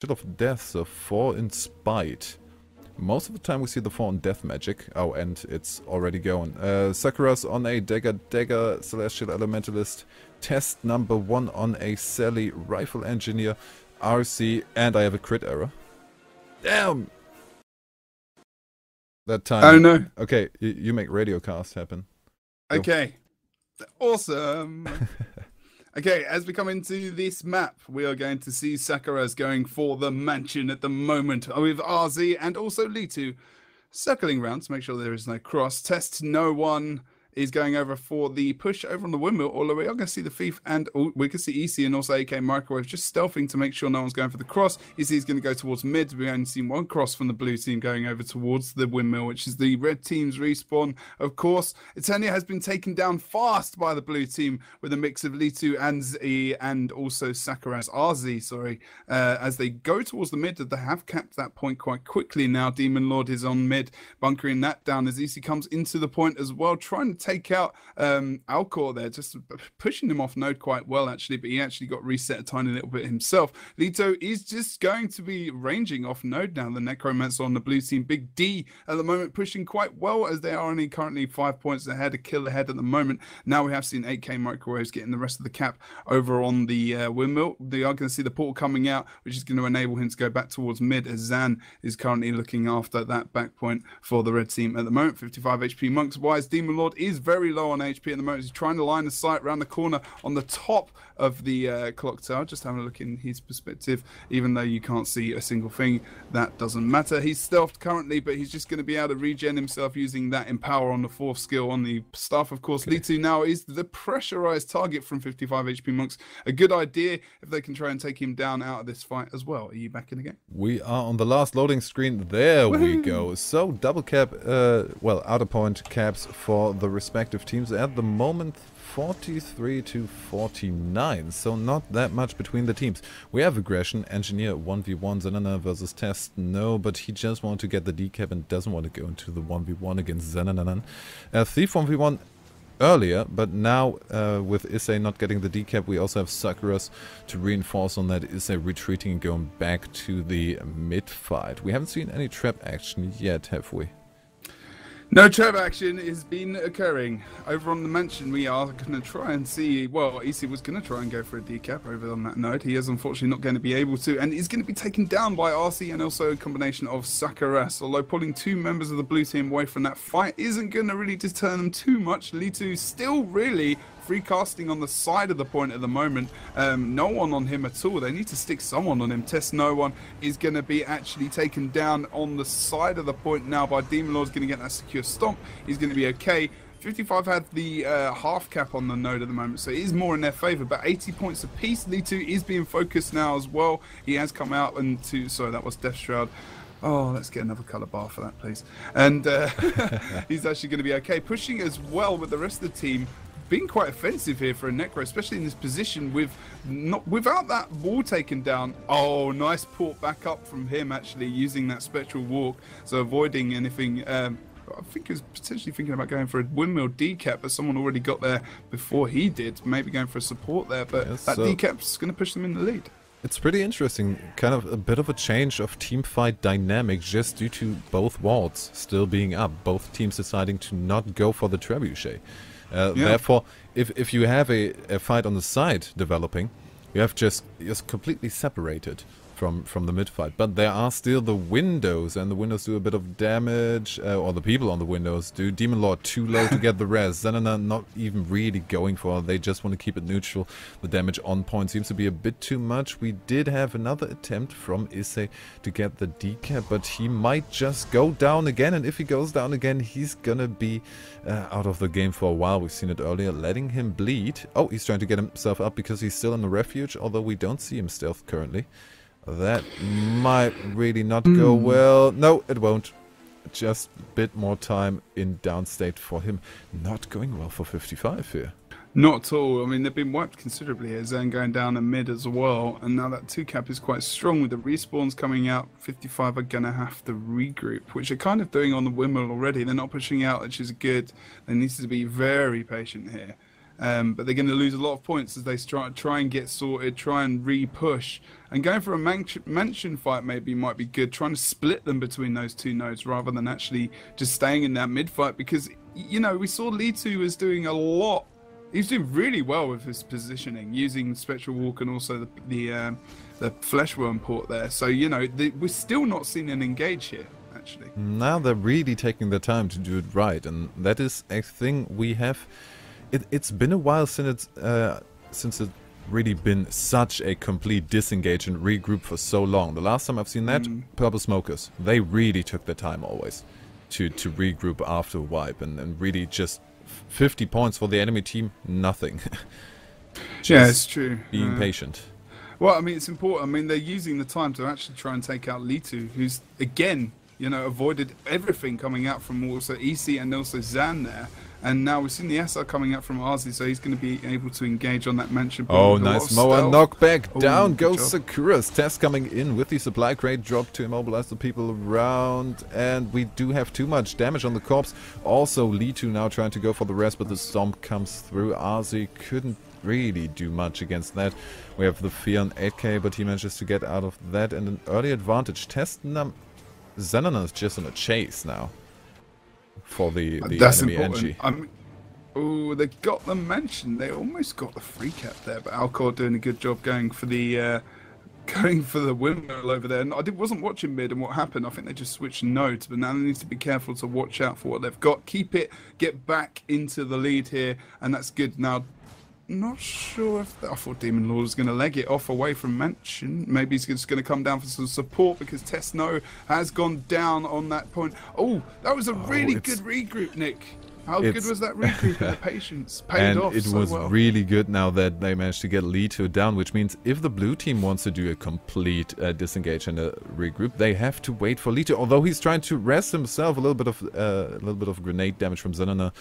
Shield of Death, so 4 in Spite. Most of the time we see the 4 on Death Magic. Oh, and it's already going. Sakura's on a Dagger Celestial Elementalist. Test number 1 on a Sally Rifle Engineer. RC, and I have a crit error. Damn! That time. Oh no. Okay, you make radio cast happen. Go. Okay. Awesome. Okay, as we come into this map, we are going to see Sakura's going for the mansion at the moment with RZ and also Litu circling around to make sure there is no cross. Test no one is going over for the push over on the windmill all the way. I'm going to see the Thief and we can see EC and also AK Microwave just stealthing to make sure no one's going for the cross. EC is going to go towards mid. We've only seen one cross from the blue team going over towards the windmill, which is the red team's respawn. Of course, Eternia has been taken down fast by the blue team with a mix of Litu and Z and also Sakura's RZ, sorry, as they go towards the mid. They have capped that point quite quickly now. Demon Lord is on mid, bunkering that down as EC comes into the point as well, trying to take out Alcor there, just pushing him off node quite well actually, but he actually got reset a tiny little bit himself. Lito is just going to be ranging off node now. The Necromancer on the blue team, Big D at the moment pushing quite well as they are only currently 5 points ahead, a kill ahead at the moment. Now we have seen 8K Microwaves getting the rest of the cap over on the windmill. They are going to see the portal coming out, which is going to enable him to go back towards mid as Zan is currently looking after that back point for the red team at the moment. 55 HP monks wise. Demon Lord is very low on HP at the moment. He's trying to line the sight around the corner on the top of the clock tower. Just having a look in his perspective, even though you can't see a single thing, that doesn't matter. He's stealthed currently, but he's just going to be able to regen himself using that Empower on the 4th skill on the staff. Of course, okay. Litu now is the pressurized target from 55 HP monks. A good idea if they can try and take him down out of this fight as well. Are you back in again? We are on the last loading screen. There we go. So double cap, well, outer point caps for the respective teams at the moment. 43 to 49, so not that much between the teams. We have Aggression, Engineer 1v1, Zenana versus Test, no, but he just wanted to get the decap and doesn't want to go into the 1v1 against Zenana. Thief 1v1 earlier, but now with Issei not getting the decap, we also have Sakura's to reinforce on that. Issei retreating and going back to the mid fight. We haven't seen any trap action yet, have we? No trap action has been occurring. Over on the mansion, we are going to try and see, well, EC was going to try and go for a decap over on that node. He is unfortunately not going to be able to, and he's going to be taken down by RC and also a combination of Sakura. Although pulling 2 members of the blue team away from that fight isn't going to really deter them too much. Litu still really free casting on the side of the point at the moment. No one on him at all. They need to stick someone on him. Test no one is going to be actually taken down on the side of the point now by Demon Lord. Is going to get that secure stomp. He's going to be okay. 55 had the half cap on the node at the moment, so it is more in their favour, but 80 points apiece. Litu is being focused now as well. He has come out into, sorry, that was Death Shroud. Oh, let's get another colour bar for that, please. And he's actually going to be okay. Pushing as well with the rest of the team. Being quite offensive here for a Necro, especially in this position without that wall taken down. Oh, nice port back up from him actually using that spectral walk, so avoiding anything. I think he was potentially thinking about going for a windmill decap, but someone already got there before he did. Maybe going for a support there, but yes, that decap's going to push them in the lead. It's pretty interesting, kind of a bit of a change of teamfight dynamic just due to both walls still being up, both teams deciding to not go for the trebuchet. Yeah. Therefore, if you have a fight on the side developing, you have just completely separated from the mid fight. But there are still the windows, and the windows do a bit of damage, or the people on the windows do. Demon Lord too low to get the res. Zenana not even really going for it. They just want to keep it neutral. The damage on point seems to be a bit too much. We did have another attempt from Issei to get the decap, but he might just go down again, and if he goes down again, he's gonna be out of the game for a while. We've seen it earlier, letting him bleed. Oh, he's trying to get himself up because he's still in the refuge, although we don't see him stealth currently. That might really not go well. No, it won't. Just a bit more time in downstate for him. Not going well for 55 here. Not at all. I mean, they've been wiped considerably here. Zen going down in mid as well. And now that 2 cap is quite strong with the respawns coming out. 55 are going to have to regroup, which they're kind of doing on the windmill already. They're not pushing out, which is good. They need to be very patient here. but they're going to lose a lot of points as they try and get sorted, try and re-push. And going for a mansion fight maybe might be good, trying to split them between those two nodes rather than actually just staying in that mid fight, because, you know, we saw Litu was doing a lot. He's doing really well with his positioning, using Spectral Walk and also the Fleshworm port there. So, you know, we're still not seeing an engage here, actually. Now they're really taking the time to do it right, and that is a thing we have. It's been a while since it's really been such a complete disengage and regroup for so long. The last time I've seen that, Purple Smokers, they really took their time always to regroup after a wipe, and really just 50 points for the enemy team, nothing. Yeah, it's true. Being patient. Well, I mean, it's important. I mean, they're using the time to actually try and take out Litu, who's, again, you know, avoided everything coming out from also EC and also Zan there. And now we've seen the SR coming out from Arzi, so he's going to be able to engage on that mansion. Oh, nice Moa knockback. Down goes Sakura's. Test coming in with the supply crate drop to immobilize the people around. And we do have too much damage on the corpse. Also, Litu now trying to go for the rest, but the stomp comes through. Arzi couldn't really do much against that. We have the fear on 8k, but he manages to get out of that. And an early advantage. Zenana is just on a chase now for the enemy NG. Oh, they got the mention. They almost got the free cap there, but Alcor doing a good job going for the windmill over there. And I wasn't watching mid and what happened. I think they just switched nodes, but now they need to be careful to watch out for what they've got. Keep it, get back into the lead here, and that's good. Now, not sure if I thought Demon Lord was going to leg it off away from Mansion. Maybe he's just going to come down for some support because Tesno has gone down on that point. Oh, that was a really good regroup, Nick. How good was that regroup and the patience paid off? And it was really good now that they managed to get Litu down, which means if the blue team wants to do a complete disengage and a regroup, they have to wait for Litu. Although he's trying to rest himself, a little bit of grenade damage from Zenana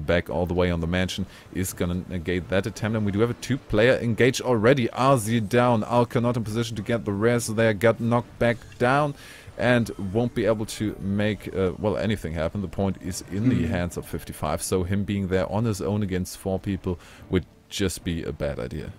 back all the way on the mansion is gonna negate that attempt. And we do have a two-player engage already. Arzi down, Alka not in position to get the rest there, got knocked back down. And won't be able to make, well, anything happen. The point is in the hands of 55, so him being there on his own against 4 people would just be a bad idea.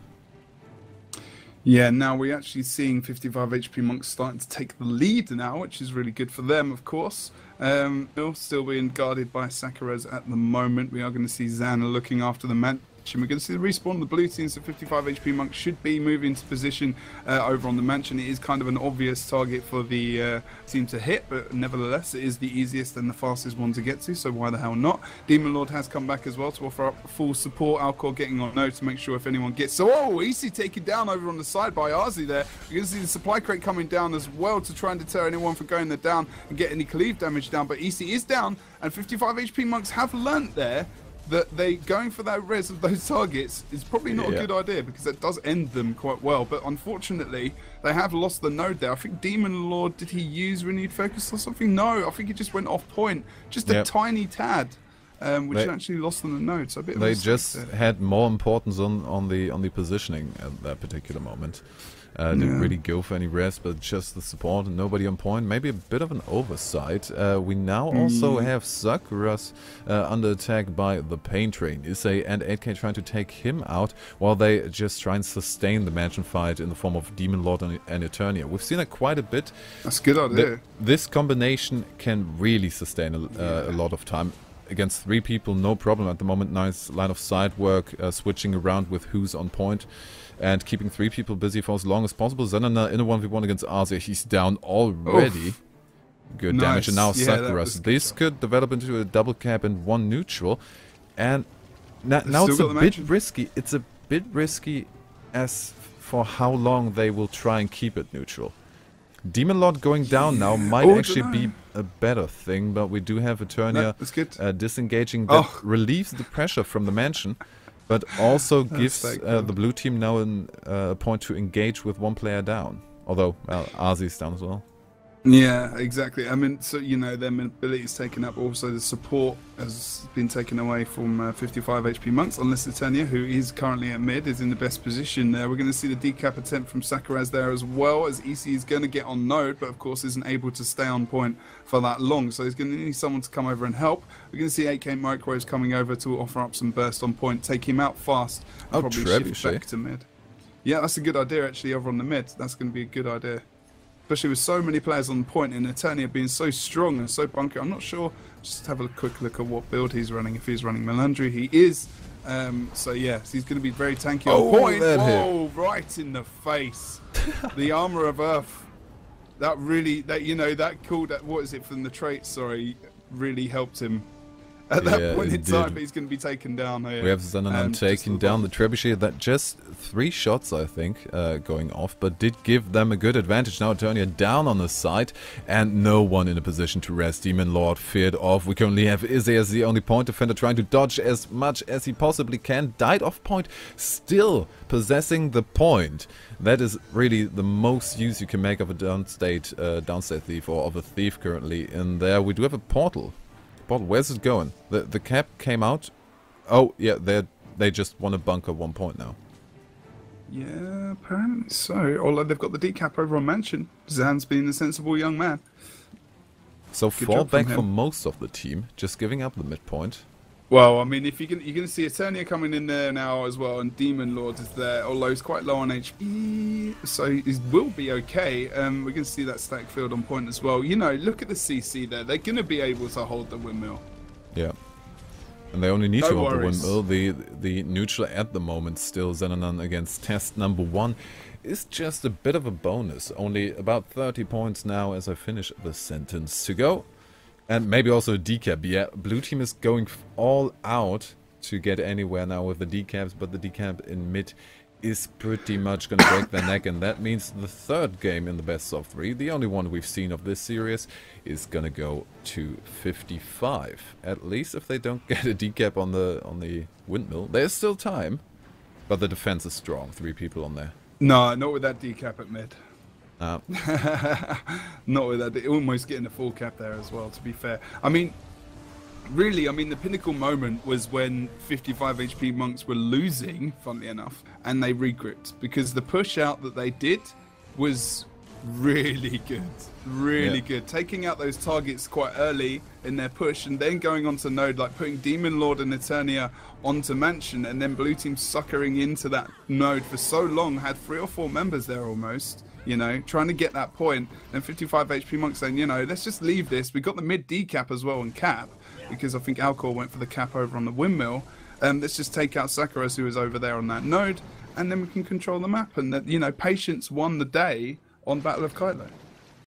Yeah, now we're actually seeing 55 HP Monks starting to take the lead now, which is really good for them, of course. They'll still being guarded by Sakuras at the moment. We are going to see Xana looking after the man. We're going to see the respawn of the blue team, so 55 HP Monk should be moving to position over on the mansion. It is kind of an obvious target for the team to hit, but nevertheless it is the easiest and the fastest one to get to, so why the hell not? Demon Lord has come back as well to offer up full support. Alcor getting on node to make sure if anyone gets... So, oh, EC taken down over on the side by Arzi there. You're going to see the supply crate coming down as well to try and deter anyone from going there down and get any cleave damage down, but EC is down, and 55 HP Monks have learnt there that they going for that res of those targets is probably not a good idea, because that does end them quite well. But unfortunately, they have lost the node there. I think Demon Lord, did he use renewed focus or something? No, I think he just went off point, just a tiny tad, which actually lost them the node. So a bit of they just had more importance on the positioning at that particular moment. Didn't really go for any res, but just the support and nobody on point. Maybe a bit of an oversight. We now also have Sakuras under attack by the Pain Train. Issei and 8k trying to take him out while they just try and sustain the mansion fight in the form of Demon Lord and Eternia. We've seen it quite a bit. That's a good idea. This combination can really sustain a lot of time. Against 3 people, no problem at the moment. Nice line of sight work, switching around with who's on point. And keeping 3 people busy for as long as possible. Zenana in a 1v1 against Arzi. He's down already. Oof. Good damage. And now Sakuras. This could develop into a double cap and 1 neutral. And now it's a bit risky. It's a bit risky as for how long they will try and keep it neutral. Demon Lord going down now might actually be a better thing. But we do have Eternia disengaging. That relieves the pressure from the mansion. But also gives the blue team now a point to engage with 1 player down. Although, Arzi's down as well. Yeah, exactly. I mean, so you know, their mobility is taken up. Also, the support has been taken away from 55 HP monks, unless Eternia, who is currently at mid, is in the best position there. We're going to see the decap attempt from Sakaraz there, as well as EC is going to get on node, but of course isn't able to stay on point for that long. So he's going to need someone to come over and help. We're going to see 8K Microwaves coming over to offer up some burst on point, take him out fast, and probably shift back to mid. Yeah, that's a good idea actually over on the mid. That's going to be a good idea. Especially with so many players on point and Eternia being so strong and so bunker. I'm not sure. Just have a quick look at what build he's running. If he's running Melandry, he is. So yes, he's going to be very tanky on point. Whoa, right in the face. The armor of Earth. That really, that called, what is it from the trait? Sorry, really helped him. At that point in time, he's going to be taken down here. We have Xananan taking down the trebuchet. That just 3 shots, I think, going off, but did give them a good advantage. Now Eternia down on the side, and no one in a position to rest. Demon Lord feared off. We currently have Izzy as the only point defender trying to dodge as much as he possibly can. Died off point, still possessing the point. That is really the most use you can make of a downstate thief, or of a thief currently in there. We do have a portal. Where's it going? The cap came out. Oh yeah, they just want to bunker 1 point now. Yeah, apparently so. Although they've got the decap over on Mansion. Zan's being a sensible young man. So fall back for most of the team, just giving up the midpoint. Well, I mean, if you're going to see Eternia coming in there now as well, and Demon Lord is there, although he's quite low on HP, so he will be okay. We're going to see that stack field on point as well. You know, look at the CC there. They're going to be able to hold the windmill. Yeah. And they only need to hold the windmill. The neutral at the moment still, Xananan against test number 1, is just a bit of a bonus. Only about 30 points now as I finish the sentence to go. And maybe also a decap. Yeah, blue team is going all out to get anywhere now with the decaps, but the decap in mid is pretty much going to break their neck, and that means the 3rd game in the best of 3, the only one we've seen of this series, is going to go to 55. At least if they don't get a decap on the windmill. There's still time, but the defense is strong. 3 people on there. No, not with that decap at mid. Not with that. Almost getting a full cap there as well, to be fair. I mean, really, the pinnacle moment was when 55 HP monks were losing, funnily enough, and they regripped, because the push out that they did was really good. Really good. Taking out those targets quite early in their push, and then going onto node, like putting Demon Lord and Eternia onto Mansion, and then blue team suckering into that node for so long, had 3 or 4 members there almost. You know, trying to get that point, and 55 HP monk saying, you know, let's just leave this. We got the mid decap as well and cap, because I think Alcor went for the cap over on the windmill. Let's just take out Sakaras, who is over there on that node, and then we can control the map. And that, you know, patience won the day on Battle of Kylo.